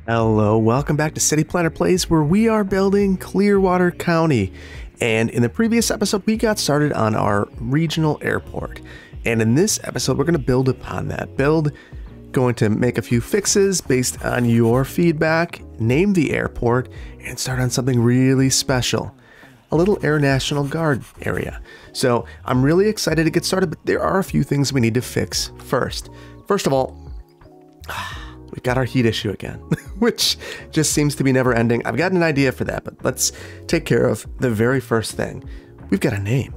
Hello, welcome back to City Planner Plays, where we are building Clearwater County. And in the previous episode, we got started on our regional airport. And in this episode, we're going to build upon that build, going to make a few fixes based on your feedback, name the airport, and start on something really special. A little Air National Guard area. So I'm really excited to get started, but there are a few things we need to fix first. First of all, we've got our heat issue again, which just seems to be never ending. I've got an idea for that, but let's take care of the very first thing. We've got a name.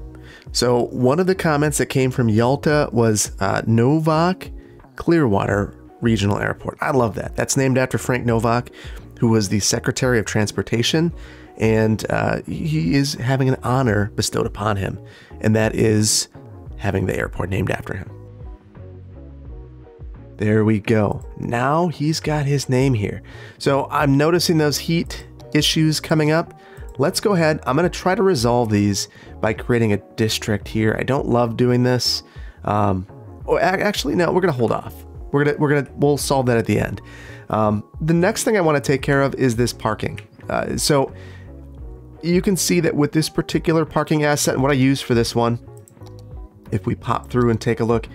So one of the comments that came from Yalta was Novak Clearwater Regional Airport. I love that. That's named after Frank Novak, who was the Secretary of Transportation, and he is having an honor bestowed upon him, and that is having the airport named after him. There we go. Now he's got his name here. So I'm noticing those heat issues coming up. Let's go ahead. I'm going to try to resolve these by creating a district here. I don't love doing this. Actually, no, we're going to hold off. We'll solve that at the end. The next thing I want to take care of is this parking. So you can see that with this particular parking asset and what I use for this one, if we pop through and take a look,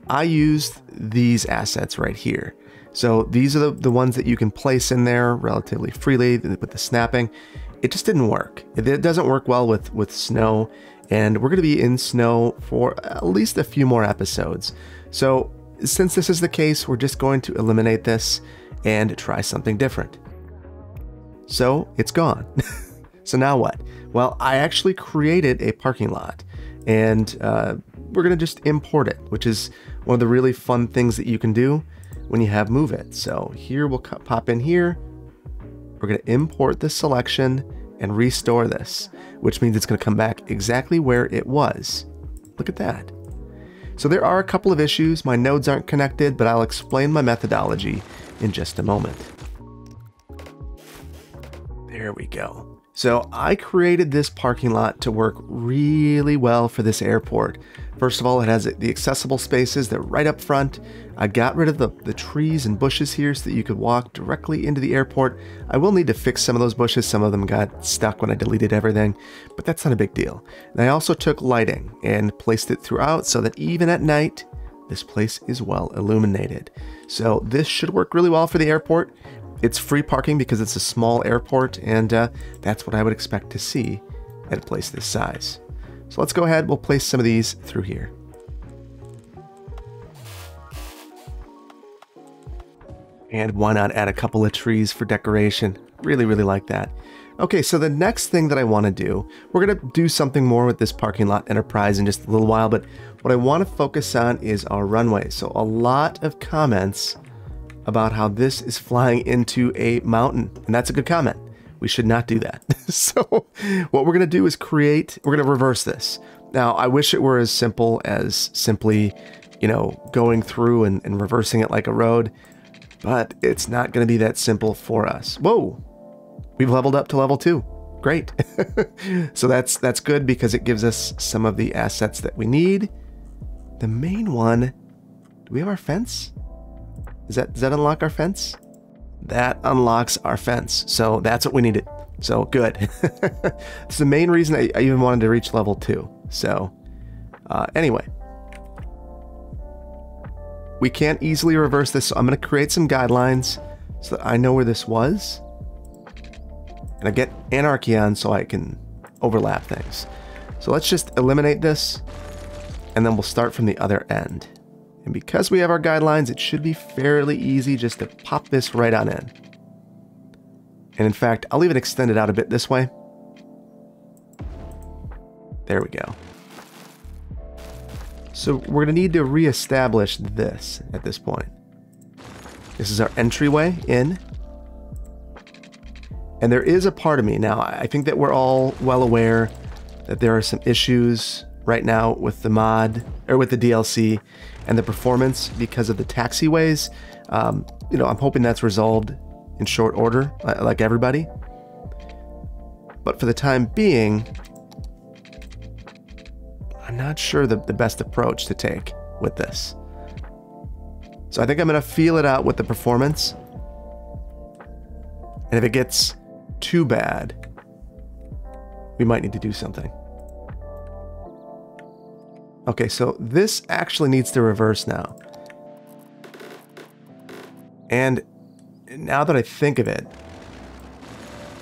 I used these assets right here. So these are the ones that you can place in there relatively freely with the snapping. It just didn't work. It doesn't work well with snow, and we're going to be in snow for at least a few more episodes. So since this is the case, we're just going to eliminate this and try something different. So it's gone. So now what? Well, I actually created a parking lot, and we're going to just import it, which is one of the really fun things that you can do when you have Move It. So here we'll pop in here. We're going to import this selection and restore this, which means it's going to come back exactly where it was. Look at that. So there are a couple of issues. My nodes aren't connected, but I'll explain my methodology in just a moment. There we go. So I created this parking lot to work really well for this airport. First of all, it has the accessible spaces. They're right up front. I got rid of the trees and bushes here so that you could walk directly into the airport. I will need to fix some of those bushes. Some of them got stuck when I deleted everything, but that's not a big deal. And I also took lighting and placed it throughout so that even at night, this place is well illuminated. So this should work really well for the airport. It's free parking because it's a small airport, and that's what I would expect to see at a place this size. So let's go ahead, we'll place some of these through here. And why not add a couple of trees for decoration? Really, really like that. Okay, so the next thing that I want to do, we're going to do something more with this parking lot enterprise in just a little while, but what I want to focus on is our runway. So a lot of comments about how this is flying into a mountain, and that's a good comment. We should not do that. So what we're going to do is we're going to reverse this. Now, I wish it were as simple as simply, going through and reversing it like a road, but it's not going to be that simple for us. Whoa, we've leveled up to level 2. Great. So that's good because it gives us some of the assets that we need. The main one, do we have our fence? Does that unlock our fence? That unlocks our fence. So that's what we needed. So good. It's the main reason I even wanted to reach level 2. So anyway, we can't easily reverse this. So I'm going to create some guidelines so that I know where this was. And I get anarchy on so I can overlap things. So let's just eliminate this, and then we'll start from the other end. And because we have our guidelines, it should be fairly easy just to pop this right on in. And in fact, I'll even extend it out a bit this way. There we go. So we're going to need to reestablish this at this point. This is our entryway in. And there is a part of me now, I think that we're all well aware that there are some issues right now with the mod, or with the DLC and the performance because of the taxiways. I'm hoping that's resolved in short order, like everybody. But for the time being, I'm not sure the best approach to take with this. So I think I'm going to feel it out with the performance. And if it gets too bad, we might need to do something. Okay, so this actually needs to reverse now. And now that I think of it,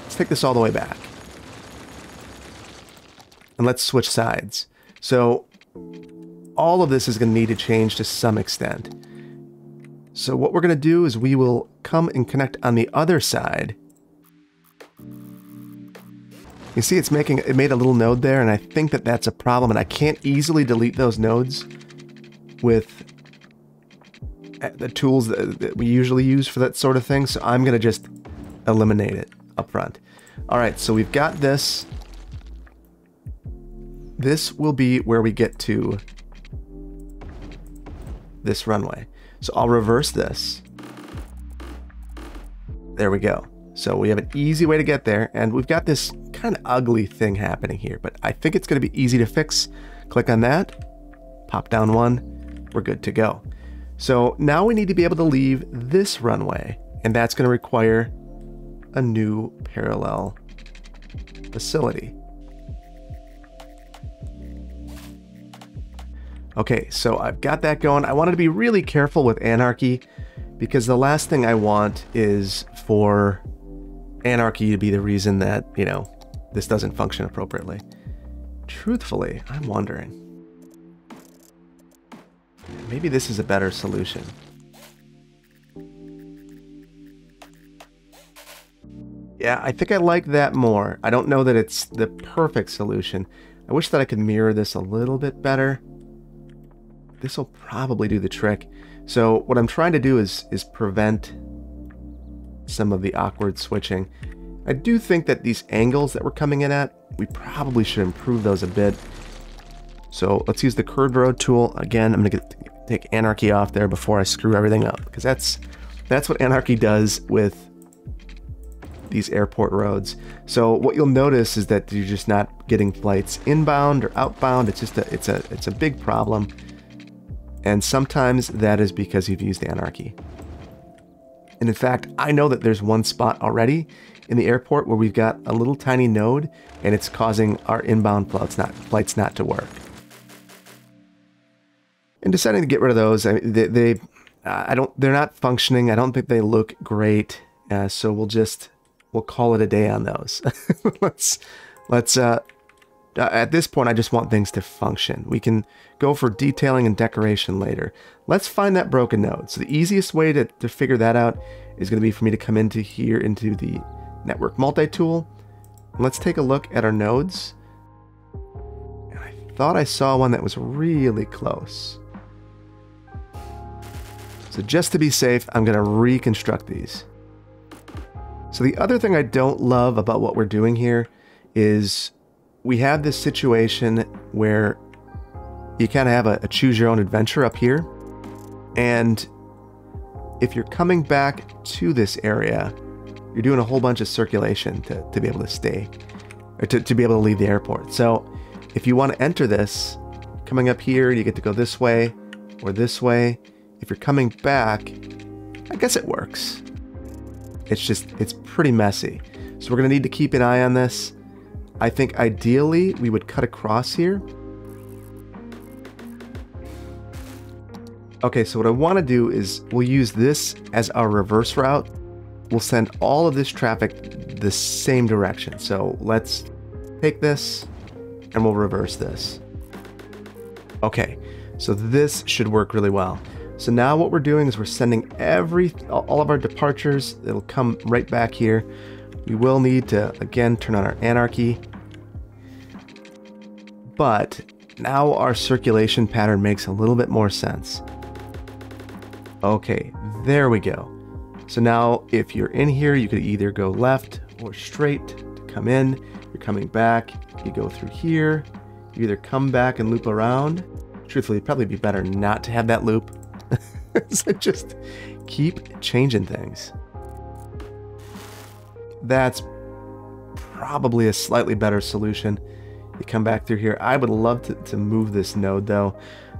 let's take this all the way back. And let's switch sides. So all of this is going to need to change to some extent. So what we're going to do is we will come and connect on the other side. You see it made a little node there, and I think that that's a problem, and I can't easily delete those nodes with the tools that we usually use for that sort of thing, so I'm going to just eliminate it up front. All right, so we've got this. This will be where we get to this runway. So I'll reverse this. There we go. So we have an easy way to get there, and we've got this kind of ugly thing happening here, but I think it's going to be easy to fix. Click on that, pop down one, we're good to go. So now we need to be able to leave this runway, and that's going to require a new parallel facility. Okay, so I've got that going. I wanted to be really careful with anarchy because the last thing I want is for anarchy to be the reason that, you know, this doesn't function appropriately. Truthfully, I'm wondering. Maybe this is a better solution. Yeah, I think I like that more. I don't know that it's the perfect solution. I wish that I could mirror this a little bit better. This will probably do the trick. So what I'm trying to do is prevent some of the awkward switching. I do think that these angles that we're coming in at, we probably should improve those a bit. So let's use the curved road tool. Again, I'm gonna take anarchy off there before I screw everything up, because that's what anarchy does with these airport roads. So what you'll notice is that you're just not getting flights inbound or outbound. It's just it's a big problem. And sometimes that is because you've used anarchy. And in fact, I know that there's one spot already in the airport where we've got a little tiny node and it's causing our inbound flights not to work. And deciding to get rid of those, they're not functioning. I don't think they look great. So we'll call it a day on those. let's at this point, I just want things to function. We can go for detailing and decoration later. Let's find that broken node. So the easiest way to figure that out is going to be for me to come into here into the network multi-tool. Let's take a look at our nodes. And I thought I saw one that was really close. So just to be safe, I'm going to reconstruct these. So the other thing I don't love about what we're doing here is we have this situation where you kind of have a choose your own adventure up here. And if you're coming back to this area, you're doing a whole bunch of circulation to be able to stay, or to be able to leave the airport. So if you want to enter this, coming up here, you get to go this way or this way. If you're coming back, I guess it works. It's pretty messy. So we're going to need to keep an eye on this. I think ideally we would cut across here. Okay, so what I want to do is we'll use this as our reverse route. We'll send all of this traffic the same direction. So let's take this and we'll reverse this. Okay, so this should work really well. So now what we're doing is we're sending all of our departures. It'll come right back here. We will need to, again, turn on our anarchy. But now our circulation pattern makes a little bit more sense. Okay, there we go. So now if you're in here, you could either go left or straight to come in. You're coming back, you go through here. You either come back and loop around. Truthfully, it'd probably be better not to have that loop. So just keep changing things. That's probably a slightly better solution. You come back through here. I would love to move this node though,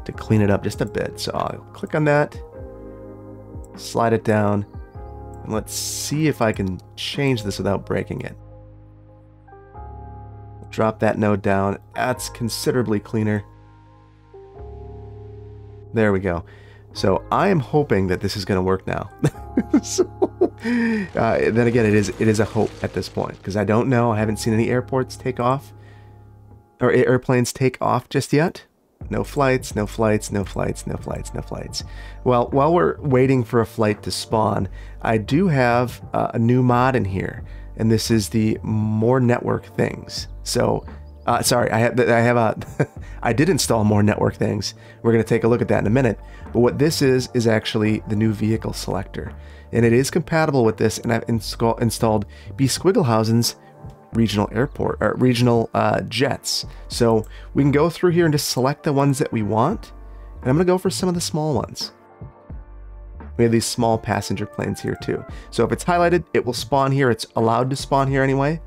to clean it up just a bit. So I'll click on that, slide it down, And let's see if I can change this without breaking it. Drop that node down. That's considerably cleaner. There we go. So I am hoping that this is going to work now. Then again, it is a hope at this point, because I don't know. I haven't seen any airports take off, or airplanes take off just yet. No flights, no flights, no flights, no flights, no flights. Well, while we're waiting for a flight to spawn, I do have a new mod in here, and this is the more network things. So, sorry, I did install more network things. We're going to take a look at that in a minute. But what this is actually the new vehicle selector, and it is compatible with this. And I've installed B. Squigglehausen's regional airport, or regional jets. So we can go through here and just select the ones that we want. And I'm going to go for some of the small ones. We have these small passenger planes here too. So if it's highlighted, it will spawn here. It's allowed to spawn here anyway.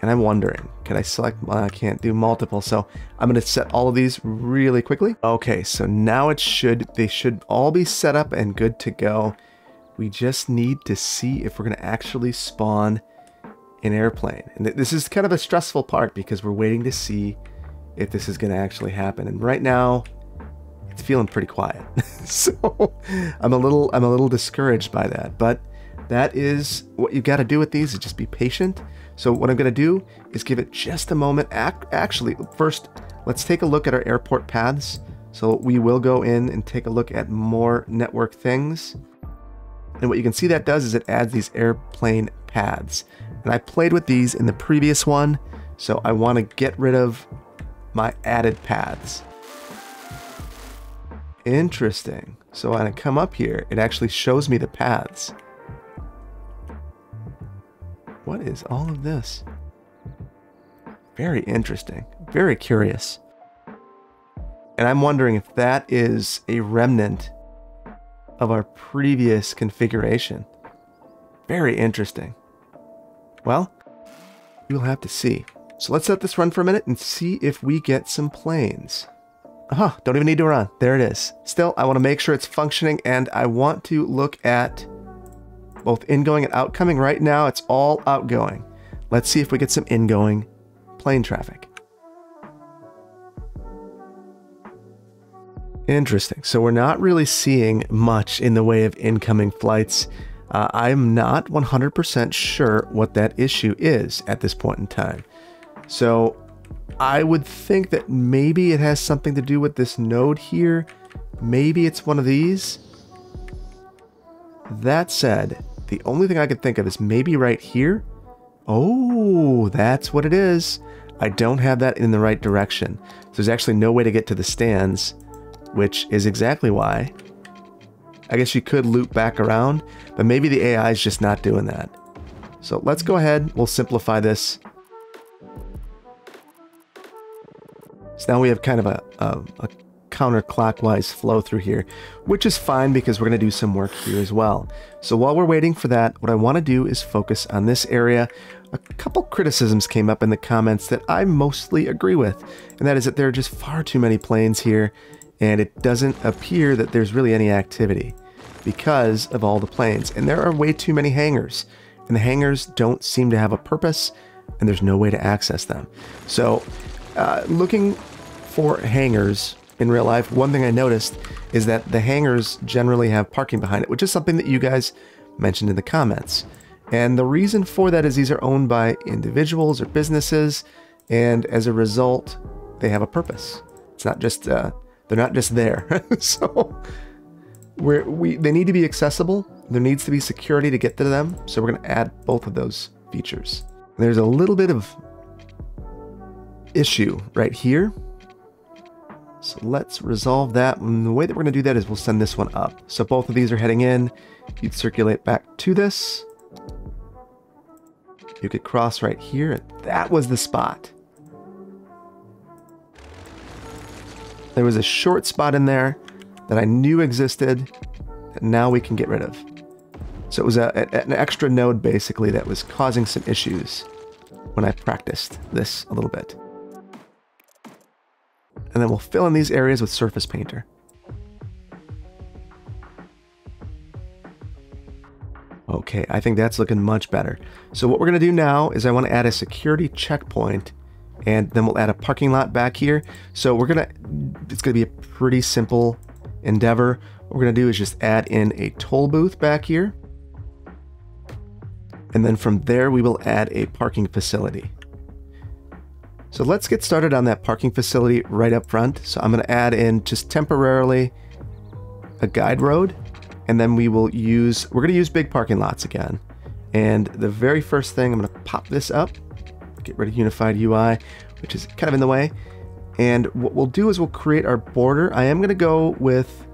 And I'm wondering, can I select? Well, I can't do multiple, so I'm going to set all of these really quickly. Okay, so now they should all be set up and good to go. We just need to see if we're going to actually spawn an airplane. And this is kind of a stressful part, because we're waiting to see if this is going to actually happen. And right now, it's feeling pretty quiet. So I'm a little discouraged by that, but that is what you've got to do with these, is just be patient. So what I'm going to do is give it just a moment. Actually, first, let's take a look at our airport paths. So we will go in and take a look at more network things. And what you can see that does is it adds these airplane paths. And I played with these in the previous one, so I want to get rid of my added paths. Interesting. So when I come up here, it actually shows me the paths. What is all of this? Very interesting. Very curious. And I'm wondering if that is a remnant of our previous configuration. Very interesting. Well, you'll have to see. So let's let this run for a minute and see if we get some planes. Aha, don't even need to run. There it is. Still, I want to make sure it's functioning, and I want to look at both ingoing and outgoing. Right now, it's all outgoing. Let's see if we get some ingoing plane traffic. Interesting. So we're not really seeing much in the way of incoming flights. I'm not 100% sure what that issue is at this point in time. So I would think that maybe it has something to do with this node here. Maybe it's one of these. That said, the only thing I could think of is maybe right here. Oh, that's what it is. I don't have that in the right direction. So there's actually no way to get to the stands, which is exactly why. I guess you could loop back around, but maybe the AI is just not doing that. So let's go ahead. We'll simplify this. So now we have kind of a counterclockwise flow through here, which is fine because we're going to do some work here as well. So while we're waiting for that, what I want to do is focus on this area. A couple criticisms came up in the comments that I mostly agree with, and that is that there are just far too many planes here, and it doesn't appear that there's really any activity because of all the planes. And there are way too many hangars, and the hangars don't seem to have a purpose, and there's no way to access them. So looking for hangars in real life, one thing I noticed is that the hangars generally have parking behind it, which is something that you guys mentioned in the comments. And the reason for that is these are owned by individuals or businesses, and as a result, they have a purpose. It's not just, they're not just there. So they need to be accessible. There needs to be security to get to them. So we're going to add both of those features. There's a little bit of issue right here. So let's resolve that. And the way that we're going to do that is we'll send this one up. So both of these are heading in. You'd circulate back to this. You could cross right here. That was the spot. There was a short spot in there that I knew existed that now we can get rid of. So it was an extra node basically that was causing some issues when I practiced this a little bit. And then we'll fill in these areas with Surface Painter. Okay, I think that's looking much better. So what we're going to do now is I want to add a security checkpoint, and then we'll add a parking lot back here. So it's going to be a pretty simple endeavor. What we're going to do is just add in a toll booth back here. And then from there, we will add a parking facility. So let's get started on that parking facility right up front. So I'm going to add in just temporarily a guide road. And then we're going to use big parking lots again. And the very first thing, I'm going to pop this up, get rid of unified UI, which is kind of in the way. And what we'll do is we'll create our border. I am going to go with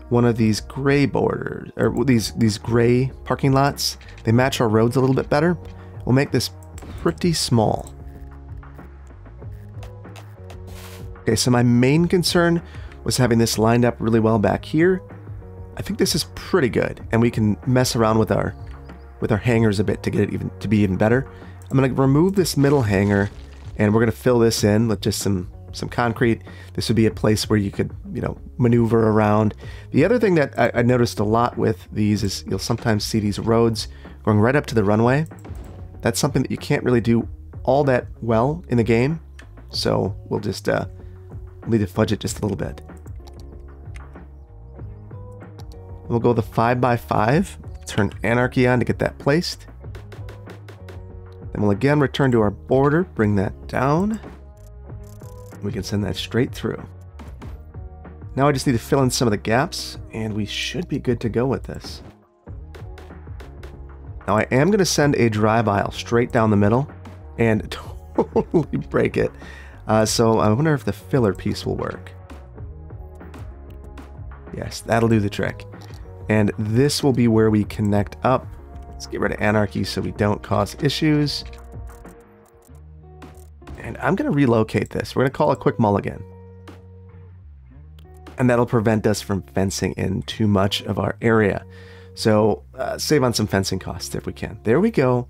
one of these gray borders, or these gray parking lots. They match our roads a little bit better. We'll make this pretty small. Okay, so my main concern was having this lined up really well back here. I think this is pretty good, and we can mess around with our hangers a bit to get it to be even better. I'm going to remove this middle hanger, and we're going to fill this in with just some concrete. This would be a place where you could, maneuver around. The other thing that I noticed a lot with these is you'll sometimes see these roads going right up to the runway. That's something that you can't really do all that well in the game, so we'll just need to fudge it just a little bit. We'll go the 5x5, turn anarchy on to get that placed. Then we'll again return to our border, bring that down. We can send that straight through. Now I just need to fill in some of the gaps, and we should be good to go with this. Now I am going to send a drive aisle straight down the middle and totally break it. So I wonder if the filler piece will work. Yes, that'll do the trick. And this will be where we connect up. Let's get rid of anarchy so we don't cause issues. And I'm going to relocate this. We're going to call it quick mulligan. And that'll prevent us from fencing in too much of our area. So save on some fencing costs if we can. There we go.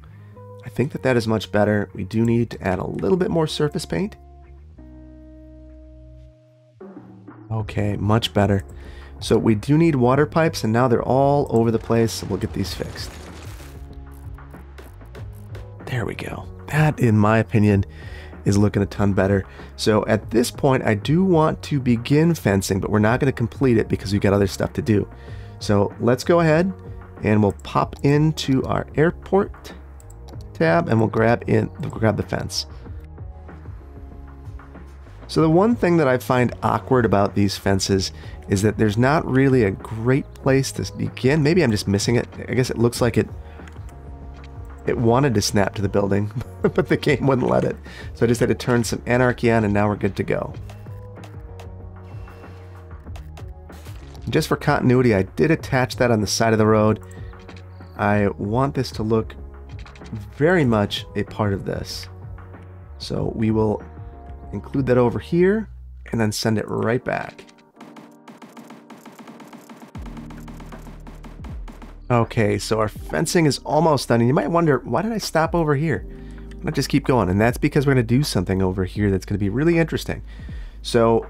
I think that is much better. We do need to add a little bit more surface paint. Okay, much better. So we do need water pipes, and now they're all over the place, so we'll get these fixed. There we go. That, in my opinion, is looking a ton better. So at this point, I do want to begin fencing, but we're not going to complete it because we've got other stuff to do. So let's go ahead, and we'll pop into our airport tab, and we'll grab the fence. So the one thing that I find awkward about these fences is that there's not really a great place to begin. Maybe I'm just missing it. I guess it looks like it wanted to snap to the building, but the game wouldn't let it. So I just had to turn some anarchy on, and now we're good to go. Just for continuity, I did attach that on the side of the road. I want this to look very much a part of this. So we will include that over here and then send it right back. Okay, so our fencing is almost done, and you might wonder, why did I stop over here? Why not just keep going? And that's because we're going to do something over here that's going to be really interesting. So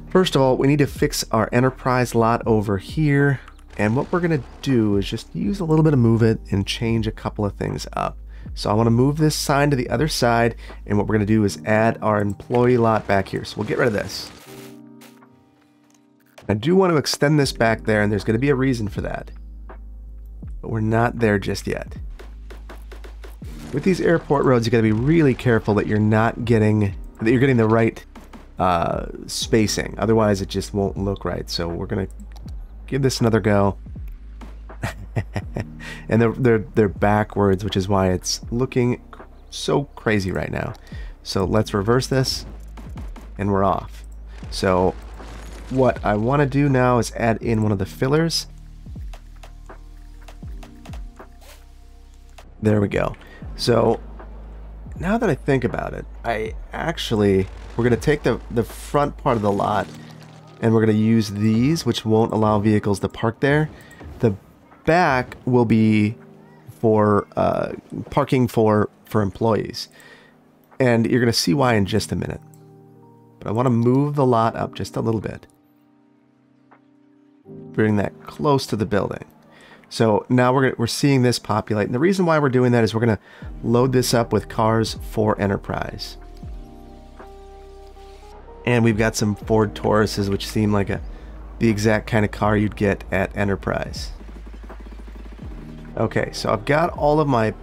first of all, we need to fix our enterprise lot over here, and what we're going to do is just use a little bit of move it and change a couple of things up. So I want to move this sign to the other side, and what we're going to do is add our employee lot back here. So we'll get rid of this. I do want to extend this back there, and there's going to be a reason for that. But we're not there just yet. With these airport roads, you got to be really careful that you're getting the right spacing. Otherwise, it just won't look right. So we're going to give this another go. And they're backwards, which is why it's looking so crazy right now. So let's reverse this, and we're off. So what I want to do now is add in one of the fillers. There we go. So now that I think about it, we're going to take the front part of the lot, and we're going to use these, which won't allow vehicles to park there. The back will be for parking for employees, and you're going to see why in just a minute. But I want to move the lot up just a little bit, bring that close to the building. So now we're seeing this populate. And the reason why we're doing that is we're going to load this up with cars for Enterprise. And we've got some Ford Tauruses, which seem like the exact kind of car you'd get at Enterprise. Okay, so I've got all of my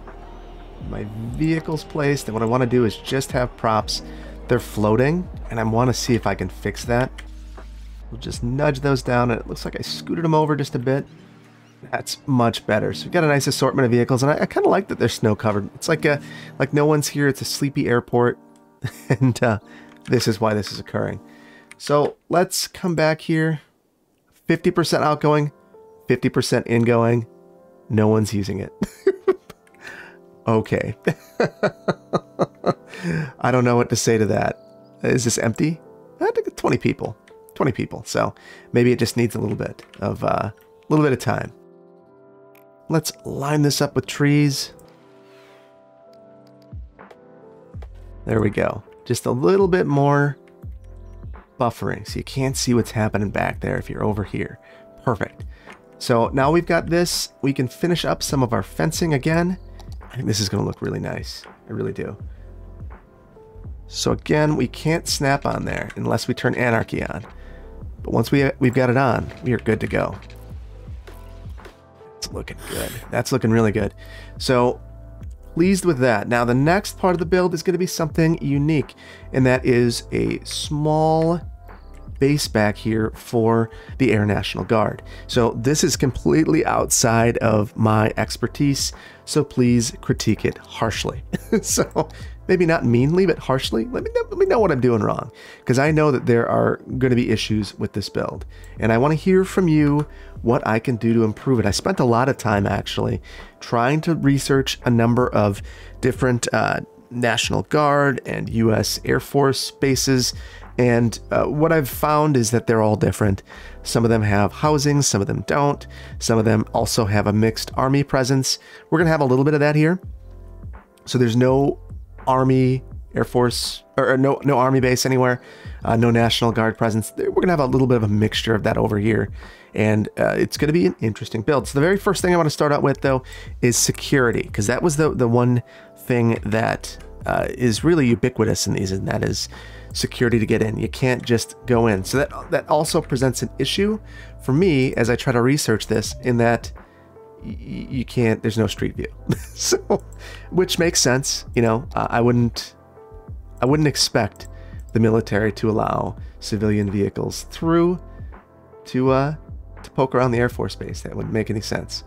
vehicles placed, and what I want to do is just have props. They're floating, and I want to see if I can fix that. We'll just nudge those down, and it looks like I scooted them over just a bit. That's much better. So we've got a nice assortment of vehicles, and I kind of like that they're snow covered. It's like no one's here. It's a sleepy airport, and this is why this is occurring. So let's come back here. 50% outgoing, 50% ingoing. No one's using it. Okay. I don't know what to say to that. Is this empty? I think it's 20 people. 20 people. So maybe it just needs a little bit of time. Let's line this up with trees. There we go. Just a little bit more buffering so you can't see what's happening back there if you're over here. Perfect. So now we've got this. We can finish up some of our fencing again. I think this is going to look really nice. I really do. So again, we can't snap on there unless we turn anarchy on. But once we've got it on, we are good to go. It's looking good. That's looking really good. So pleased with that. Now the next part of the build is going to be something unique, and that is a small base back here for the Air National Guard. So this is completely outside of my expertise, so please critique it harshly. So maybe not meanly, but harshly. Let me know what I'm doing wrong, because I know that there are going to be issues with this build, and I want to hear from you what I can do to improve it. I spent a lot of time actually trying to research a number of different National Guard and U.S. Air Force bases, and what I've found is that they're all different. Some of them have housing, some of them don't. Some of them also have a mixed Army presence. We're going to have a little bit of that here. So there's no Army, Air Force, or no Army base anywhere, no National Guard presence. We're going to have a little bit of a mixture of that over here, and it's going to be an interesting build. So the very first thing I want to start out with, though, is security, because that was the one thing that is really ubiquitous in these, and that is security to get in. You can't just go in. So that also presents an issue for me as I try to research this, in that you can't, there's no street view. So, which makes sense. You know, I wouldn't expect the military to allow civilian vehicles through to poke around the Air Force Base. That wouldn't make any sense.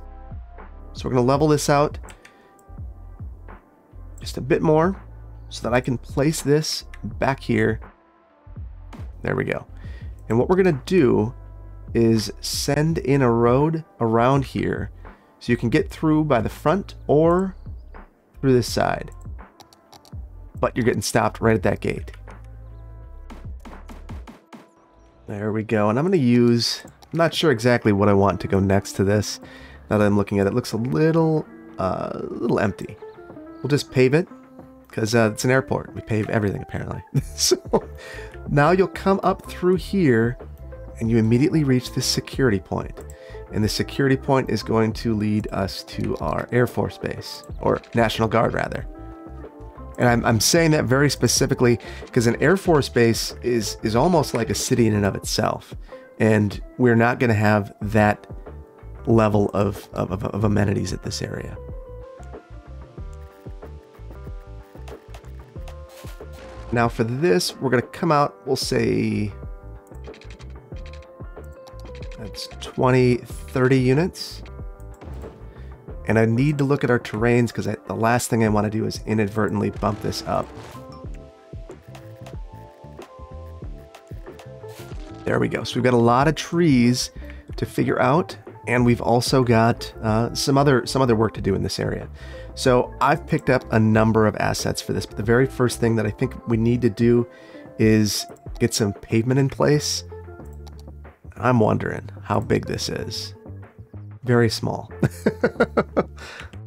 So we're going to level this out just a bit more so that I can place this back here. There we go. And what we're going to do is send in a road around here so you can get through by the front or through this side. But you're getting stopped right at that gate. There we go. And I'm going to use, I'm not sure exactly what I want to go next to this. Now that I'm looking at it, it looks a little empty. We'll just pave it, because it's an airport. We pave everything, apparently. So now you'll come up through here, and you immediately reach this security point. And the security point is going to lead us to our Air Force Base, or National Guard, rather. And I'm saying that very specifically because an Air Force Base is almost like a city in and of itself. And we're not going to have that level of amenities at this area. Now for this, we're going to come out, we'll say that's 20, 30 units. And I need to look at our terrains, because the last thing I want to do is inadvertently bump this up. There we go. So we've got a lot of trees to figure out, and we've also got some other work to do in this area. So I've picked up a number of assets for this, but the very first thing that I think we need to do is get some pavement in place. I'm wondering how big this is. Very small.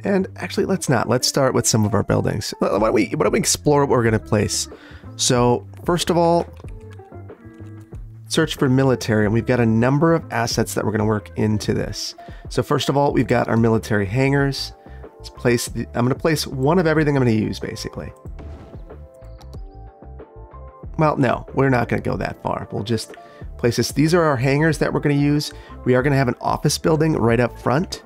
And actually, let's not. Let's start with some of our buildings. Why don't we explore what we're going to place? So first of all, search for military, and we've got a number of assets that we're going to work into this. So first of all, we've got our military hangars. Let's place I'm going to place one of everything I'm going to use, basically. Well, no, we're not going to go that far. We'll just place this. These are our hangars that we're going to use. We are going to have an office building right up front.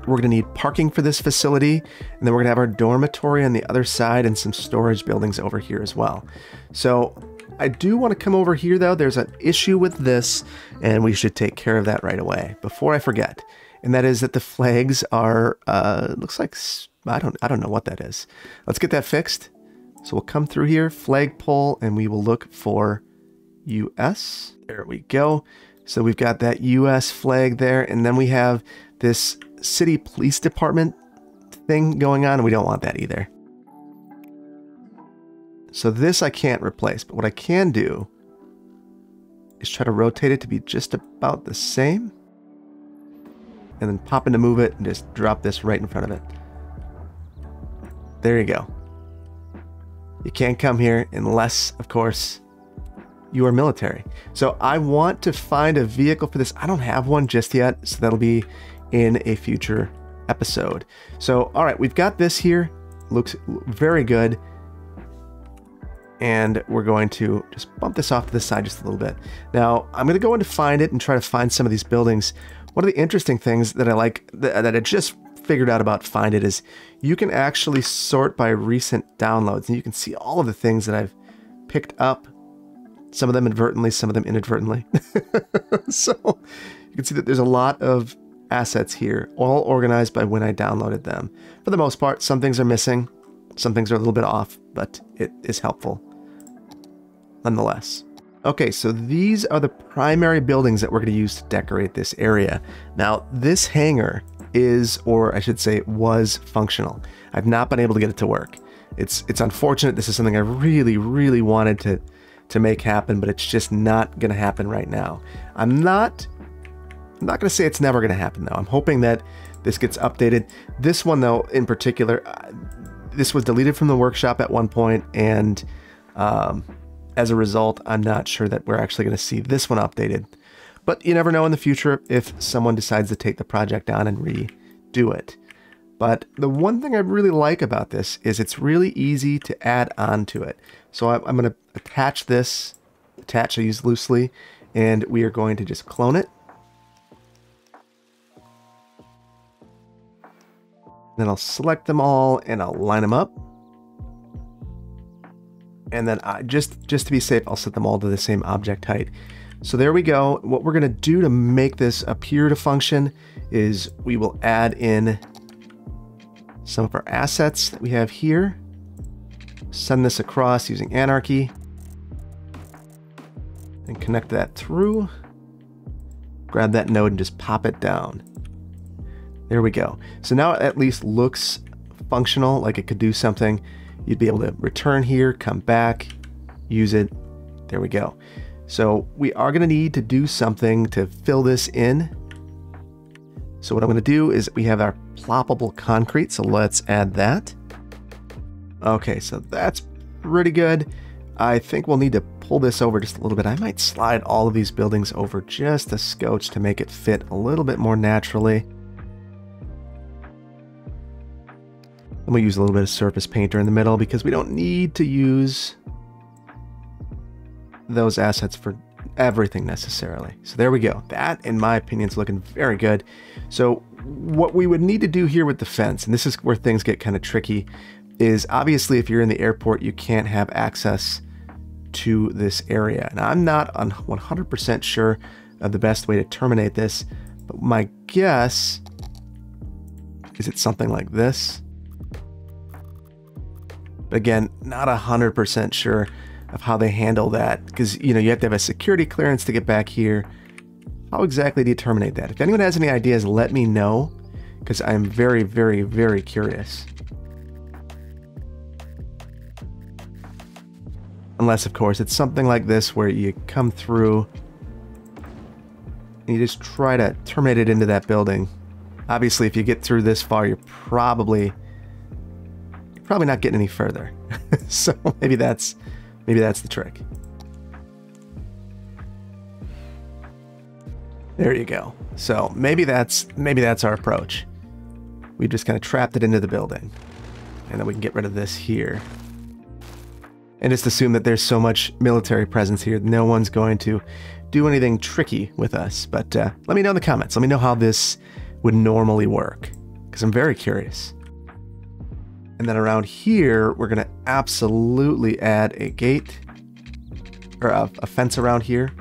We're going to need parking for this facility, and then we're going to have our dormitory on the other side and some storage buildings over here as well. So I do want to come over here though. There's an issue with this, and we should take care of that right away before I forget. And that is that the flags are, looks like, I don't know what that is. Let's get that fixed. So we'll come through here, flagpole, and we will look for US. There we go. So we've got that US flag there, and then we have this city police department thing going on. We don't want that either. So this I can't replace, but what I can do is try to rotate it to be just about the same, and then pop in to move it and just drop this right in front of it. There you go. You can't come here unless, of course, you are military. So I want to find a vehicle for this. I don't have one just yet, so that'll be in a future episode. So, all right, we've got this here. Looks very good. And we're going to just bump this off to the side just a little bit. Now, I'm going to go in to find it and try to find some of these buildings. One of the interesting things that I like, that I just figured out about Find It, is you can actually sort by recent downloads, and you can see all of the things that I've picked up, some of them inadvertently, some of them inadvertently. So you can see that there's a lot of assets here, all organized by when I downloaded them. For the most part, some things are missing, some things are a little bit off, but it is helpful nonetheless. Okay, so these are the primary buildings that we're going to use to decorate this area. Now, this hangar is, or I should say was, functional. I've not been able to get it to work. It's unfortunate. This is something I really, really wanted to make happen, but it's just not going to happen right now. I'm not going to say it's never going to happen, though. I'm hoping that this gets updated. This one, though, in particular, this was deleted from the workshop at one point, and as a result, I'm not sure that we're actually going to see this one updated. But you never know in the future if someone decides to take the project on and redo it. But the one thing I really like about this is it's really easy to add on to it. So I'm going to attach this, I use loosely, and we are going to just clone it. Then I'll select them all and I'll line them up. And then just to be safe, I'll set them all to the same object height. So there we go. What we're going to do to make this appear to function is we will add in some of our assets that we have here. Send this across using Anarchy. And connect that through. Grab that node and just pop it down. There we go. So now it at least looks functional, like it could do something. You'd be able to return here, come back, use it. There we go. So we are going to need to do something to fill this in. So what I'm going to do is we have our ploppable concrete. So let's add that. Okay, so that's pretty good. I think we'll need to pull this over just a little bit. I might slide all of these buildings over just a scotch to make it fit a little bit more naturally. And we'll use a little bit of surface painter in the middle because we don't need to use those assets for everything necessarily. So there we go. That, in my opinion, is looking very good. So what we would need to do here with the fence, and this is where things get kind of tricky, is obviously if you're in the airport, you can't have access to this area. And I'm not 100% sure of the best way to terminate this, but my guess is it's something like this. But again, not 100% sure of how they handle that, because you have to have a security clearance to get back here. How exactly do you terminate that? If anyone has any ideas, let me know, because I'm very, very, very curious. Unless, of course, it's something like this where you come through and you just try to terminate it into that building. Obviously, if you get through this far, you're probably not getting any further. So maybe that's the trick. There you go. So maybe that's our approach. We just kind of trapped it into the building. And then we can get rid of this here. And just assume that there's so much military presence here, no one's going to do anything tricky with us. But let me know in the comments. Let me know how this would normally work, because I'm very curious. And then around here, we're going to absolutely add a gate, or a fence around here.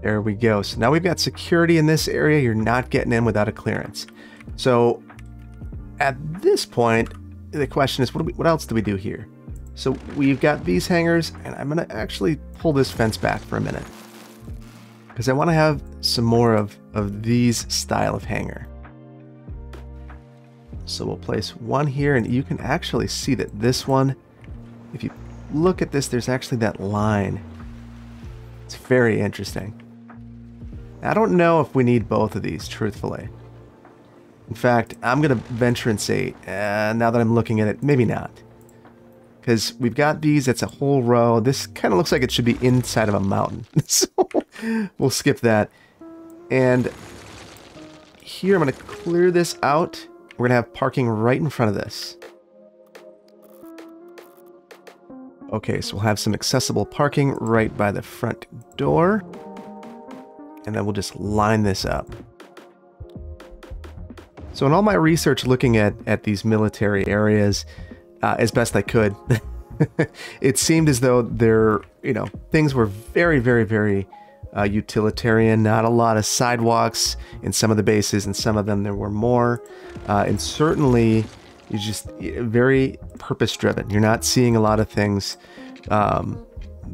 There we go. So now we've got security in this area. You're not getting in without a clearance. So at this point, the question is, what else do we do here? So we've got these hangers, and I'm going to actually pull this fence back for a minute, because I want to have some more of these style of hanger. So we'll place one here, and you can actually see that this one, if you look at this, there's actually that line. It's very interesting. I don't know if we need both of these, truthfully. In fact, I'm going to venture and say, now that I'm looking at it, maybe not. Because we've got these, it's a whole row. This kind of looks like it should be inside of a mountain. So we'll skip that. And here I'm going to clear this out. We're going to have parking right in front of this. Okay, so we'll have some accessible parking right by the front door. And then we'll just line this up. So in all my research looking at these military areas, as best I could, it seemed as though things were very, very, very utilitarian. Not a lot of sidewalks in some of the bases, and some of them there were more. And certainly, you're just very purpose-driven. You're not seeing a lot of things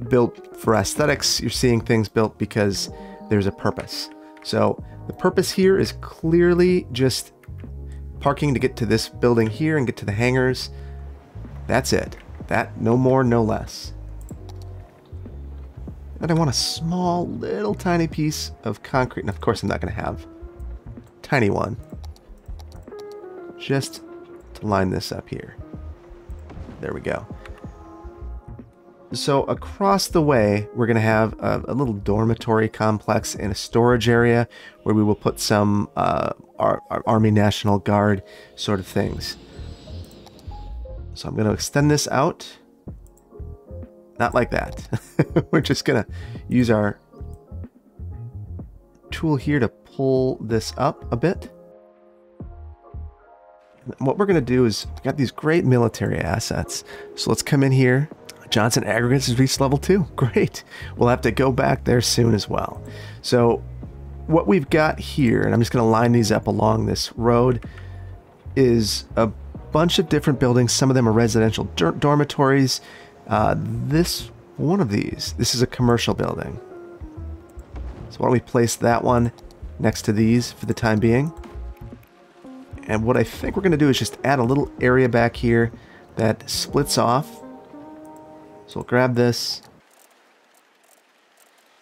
built for aesthetics. You're seeing things built because there's a purpose. So the purpose here is clearly just parking to get to this building here and get to the hangars. That's it. That, no more, no less. And I want a small, little tiny piece of concrete. And of course I'm not going to have a tiny one. Just to line this up here. There we go. So across the way, we're going to have a little dormitory complex and a storage area where we will put some our Army National Guard sort of things. So I'm going to extend this out. Not like that. We're just going to use our tool here to pull this up a bit. And what we're going to do is, we've got these great military assets. So let's come in here. Johnson Aggregates has reached level 2. Great. We'll have to go back there soon as well. So what we've got here, and I'm just going to line these up along this road, is a bunch of different buildings. Some of them are residential dormitories. One of these, this is a commercial building. So why don't we place that one next to these for the time being. And what I think we're going to do is just add a little area back here that splits off. So we'll grab this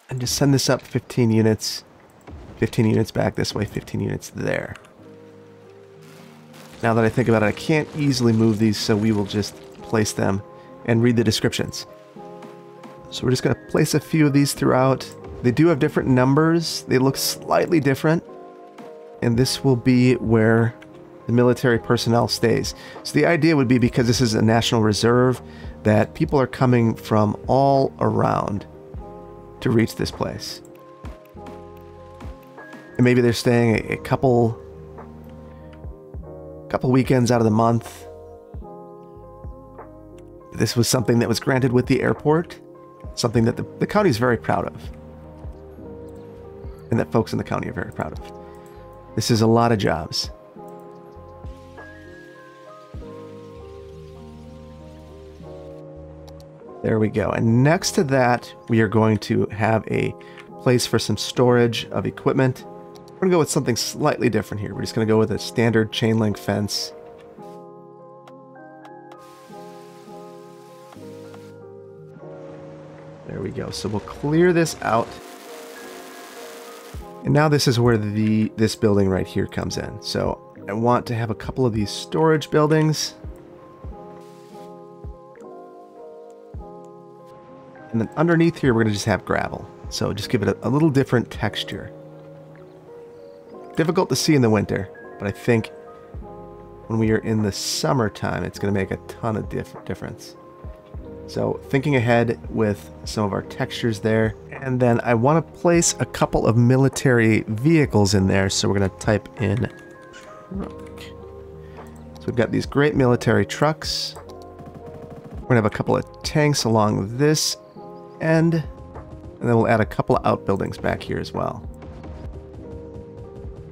and just send this up 15 units. 15 units back this way, 15 units there. Now that I think about it, I can't easily move these, so we will just place them and read the descriptions. So we're just going to place a few of these throughout. They do have different numbers. They look slightly different. And this will be where the military personnel stays. So the idea would be, because this is a national reserve, that people are coming from all around to reach this place. And maybe they're staying a couple weekends out of the month. This was something that was granted with the airport, something that the county is very proud of, and that folks in the county are very proud of. This is a lot of jobs. There we go. And next to that, we are going to have a place for some storage of equipment. We're going to go with something slightly different here. We're just going to go with a standard chain link fence. There we go. So we'll clear this out. And now this is where this building right here comes in. So I want to have a couple of these storage buildings. And then underneath here, we're going to just have gravel. So just give it a little different texture. Difficult to see in the winter, but I think when we are in the summertime, it's going to make a ton of difference. So thinking ahead with some of our textures there. And then I want to place a couple of military vehicles in there. So we're going to type in truck. So we've got these great military trucks. We're going to have a couple of tanks along this end. And then we'll add a couple of outbuildings back here as well.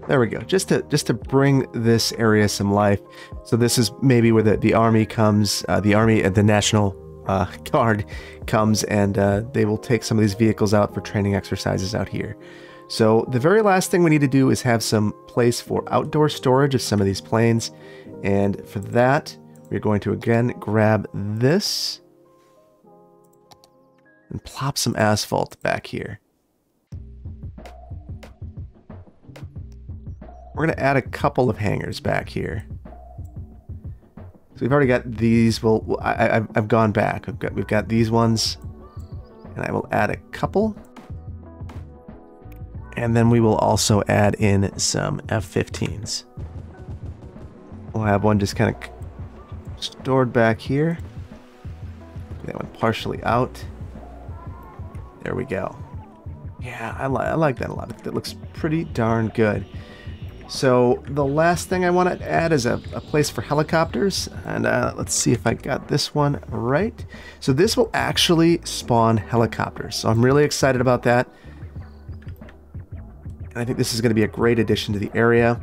There we go. Just to bring this area some life. So this is maybe where the army comes, the National Guard comes, and they will take some of these vehicles out for training exercises out here. So the very last thing we need to do is have some place for outdoor storage of some of these planes. And for that, we're going to again grab this and plop some asphalt back here. We're going to add a couple of hangars back here. So we've already got these. Well, I've gone back. We've got these ones, and I will add a couple. And then we will also add in some F-15s. We'll have one just kind of stored back here. That one partially out. There we go. Yeah, I like that a lot. That looks pretty darn good. So the last thing I want to add is a place for helicopters. And let's see if I got this one right. So this will actually spawn helicopters. So I'm really excited about that. And I think this is going to be a great addition to the area.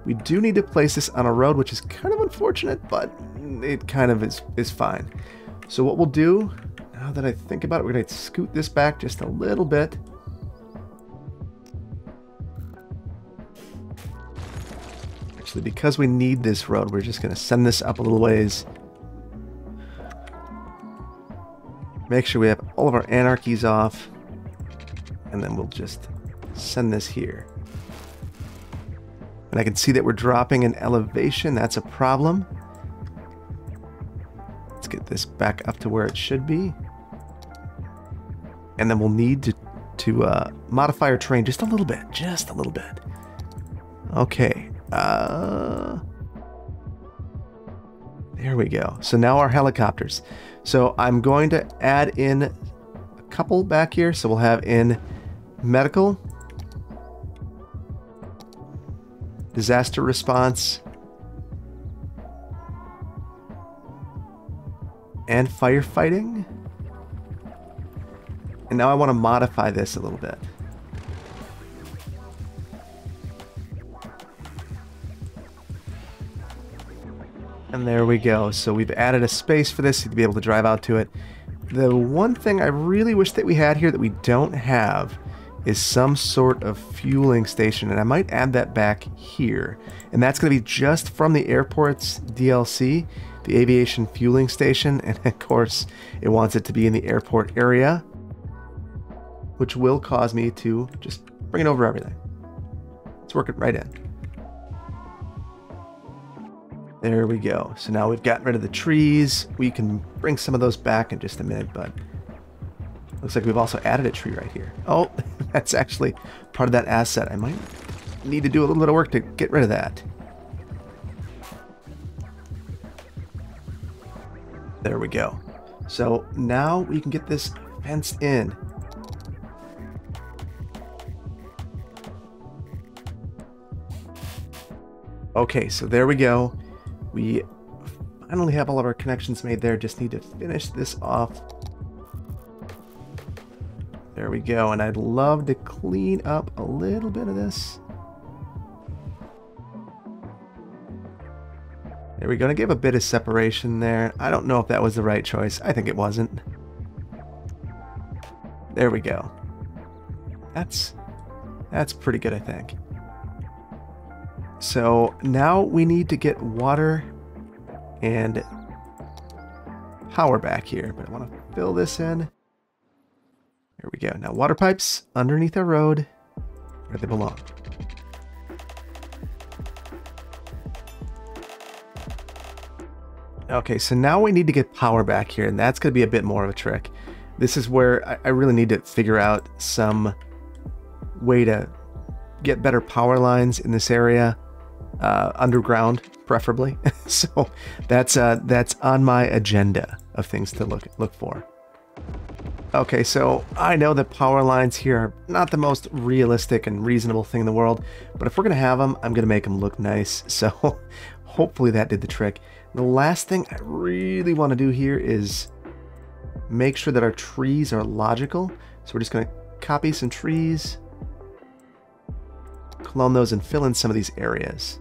We do need to place this on a road, which is kind of unfortunate, but it kind of is fine. So what we'll do, now that I think about it, we're going to scoot this back just a little bit. Actually, because we need this road, we're just going to send this up a little ways. Make sure we have all of our anarchies off. And then we'll just send this here. And I can see that we're dropping in elevation. That's a problem. Let's get this back up to where it should be. And then we'll need to modify our terrain just a little bit. Just a little bit. Okay. There we go. So now our helicopters. So I'm going to add in a couple back here. So we'll have in medical, disaster response, and firefighting. And now I want to modify this a little bit. And there we go. So we've added a space for this to be able to drive out to it. The one thing I really wish that we had here that we don't have is some sort of fueling station. And I might add that back here. And that's going to be just from the airport's DLC, the aviation fueling station. And of course, it wants it to be in the airport area, which will cause me to just bring it over everything. Let's work it right in. There we go. So now we've gotten rid of the trees. We can bring some of those back in just a minute, but looks like we've also added a tree right here. Oh, that's actually part of that asset. I might need to do a little bit of work to get rid of that. There we go. So now we can get this fenced in. Okay, so there we go. We finally have all of our connections made there. Just need to finish this off. There we go. And I'd love to clean up a little bit of this. There we go. I gave a bit of separation there. I don't know if that was the right choice. I think it wasn't. There we go. That's pretty good, I think. So now we need to get water and power back here, but I want to fill this in. There we go. Now water pipes underneath our road where they belong. Okay, so now we need to get power back here, and that's going to be a bit more of a trick. This is where I really need to figure out some way to get better power lines in this area, underground preferably. So that's on my agenda of things to look for. Okay, so I know that power lines here are not the most realistic and reasonable thing in the world, but if we're gonna have them, I'm gonna make them look nice. So hopefully that did the trick. The last thing I really want to do here is make sure that our trees are logical. So we're just going to copy some trees, clone those, and fill in some of these areas.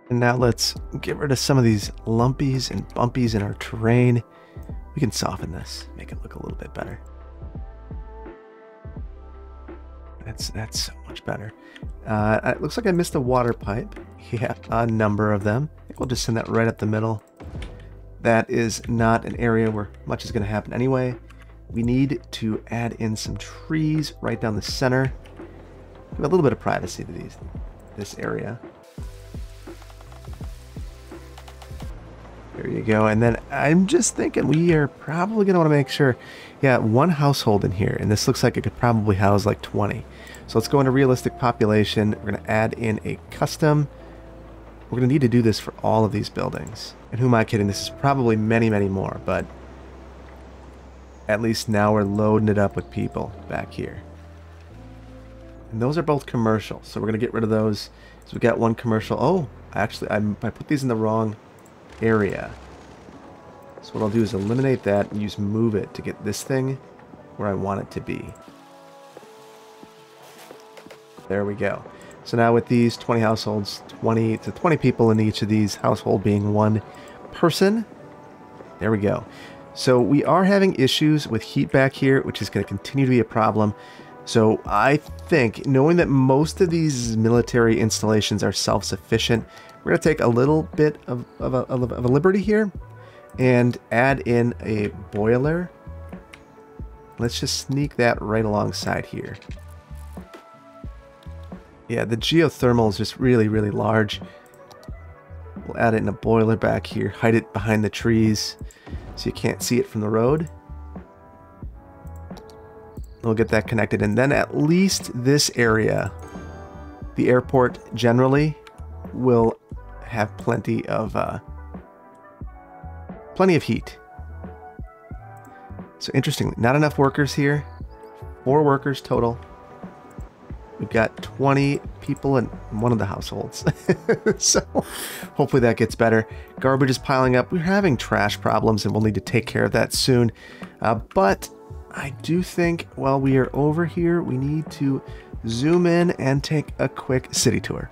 And now let's get rid of some of these lumpies and bumpies in our terrain. We can soften this, make it look a little bit better. That's so much better. It looks like I missed a water pipe. Yeah, a number of them. I think we'll just send that right up the middle. That is not an area where much is going to happen anyway. We need to add in some trees right down the center. Give a little bit of privacy to this area. There you go. And then I'm just thinking we are probably going to want to make sure, yeah, one household in here. And this looks like it could probably house like 20. So let's go into realistic population. We're going to add in a custom. We're going to need to do this for all of these buildings. And who am I kidding? This is probably many, many more. But at least now we're loading it up with people back here. And those are both commercial. So we're going to get rid of those. So we got one commercial. Oh, actually, I put these in the wrong area. So what I'll do is eliminate that and use move it to get this thing where I want it to be. There we go. So now with these 20 households, 20 people in each of these household being one person. There we go. So we are having issues with heat back here, which is going to continue to be a problem. So I think, knowing that most of these military installations are self-sufficient, we're going to take a little bit of a liberty here and add in a boiler. Let's just sneak that right alongside here. Yeah, the geothermal is just really, really large. We'll add it in a boiler back here, hide it behind the trees so you can't see it from the road. We'll get that connected, and then at least this area, the airport generally, will have plenty of heat. So interestingly, not enough workers here. 4 workers total. We've got 20 people in one of the households. So hopefully that gets better. Garbage is piling up. We're having trash problems, and we'll need to take care of that soon. But I do think while we are over here, we need to zoom in and take a quick city tour.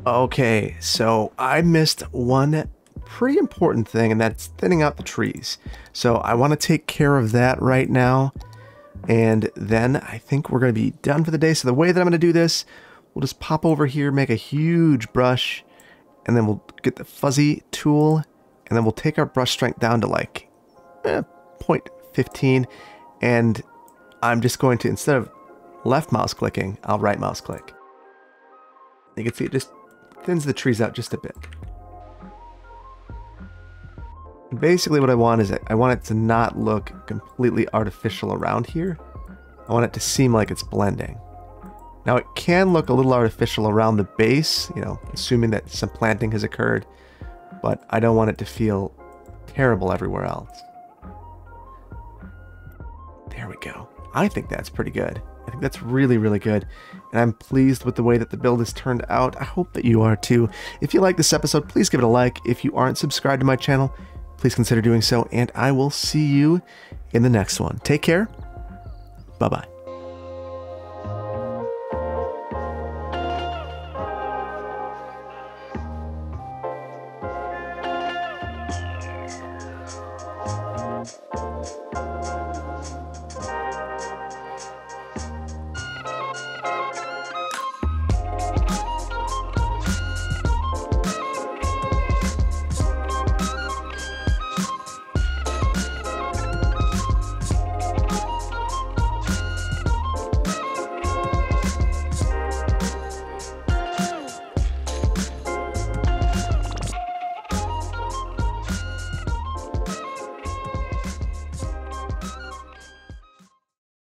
Okay, so I missed one pretty important thing, and that's thinning out the trees. So I want to take care of that right now, and then I think we're going to be done for the day. So the way that I'm going to do this, we'll just pop over here, make a huge brush, and then we'll get the fuzzy tool, and then we'll take our brush strength down to like 0.15, and I'm just going to, instead of left mouse clicking, I'll right mouse click. You can see it just thins the trees out just a bit. Basically what I want is I want it to not look completely artificial around here. I want it to seem like it's blending. Now it can look a little artificial around the base, you know, assuming that some planting has occurred, but I don't want it to feel terrible everywhere else. There we go. I think that's pretty good. I think that's really, really good. And I'm pleased with the way that the build has turned out. I hope that you are too. If you like this episode, please give it a like. If you aren't subscribed to my channel, please consider doing so. And I will see you in the next one. Take care. Bye-bye.